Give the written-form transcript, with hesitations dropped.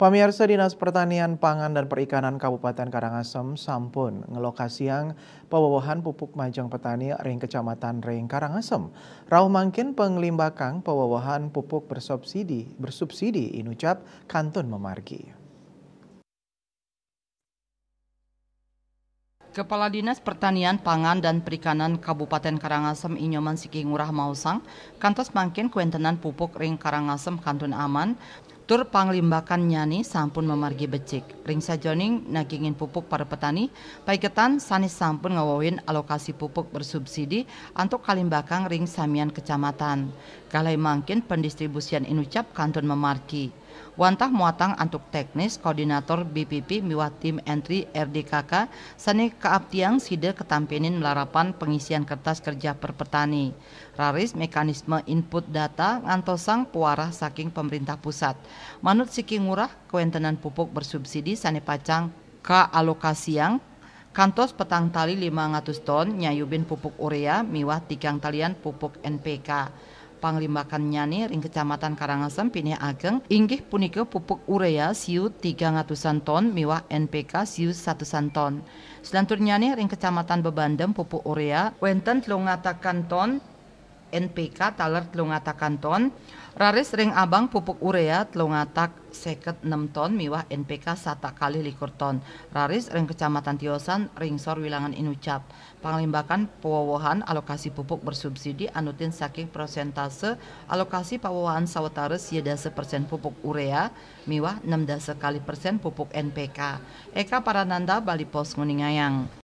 Pamirsa Dinas Pertanian Pangan dan Perikanan Kabupaten Karangasem sampun ngelokasiang pewawahan pupuk majang petani ring Kecamatan Ring Karangasem. Rauh mangkin penglimbakang pewawahan pupuk bersubsidi inucap kantun memargi. Kepala Dinas Pertanian, Pangan, dan Perikanan Kabupaten Karangasem Inyoman Siki Ngurah Mausang, kantos mangkin kuentenan pupuk ring Karangasem kantun aman, tur panglimbakan nyani sampun memargi becik. Ring sajoning nagingin pupuk para petani, paiketan sanis sampun ngawawin alokasi pupuk bersubsidi untuk kalimbakang ring samian kecamatan. Kalai mangkin pendistribusian inucap kantun memargi. Wantah muatang antuk teknis koordinator BPP miwah tim entry RDKK sani kaaptiang side ketampinin melarapan pengisian kertas kerja per petani. Raris mekanisme input data ngantosang puarah saking pemerintah pusat. Manut Siki Ngurah kuentenan pupuk bersubsidi sani pacang ka alokasiang kantos petang tali 500 ton nyayubin pupuk urea miwah tikang talian pupuk NPK. Panglimbakan nyani ring Kecamatan Karangasem Pinih Ageng inggih punika pupuk urea siu 300-an ton miwah NPK siu 100-an ton. Selantur nyani ring Kecamatan Bebandem pupuk urea wenten 300 ton NPK taler 300 ton. Raris ring Abang pupuk urea 356 ton miwah NPK 1 kali 1 ton. Raris ring Kecamatan Tiosan ringsor wilangan inucap. Panglimbakan pewawahan alokasi pupuk bersubsidi anutin saking persentase alokasi pewawahan sawetara 10% pupuk urea miwah 16 kali persen pupuk NPK. Eka Parananda Bali Pos Nguningayang.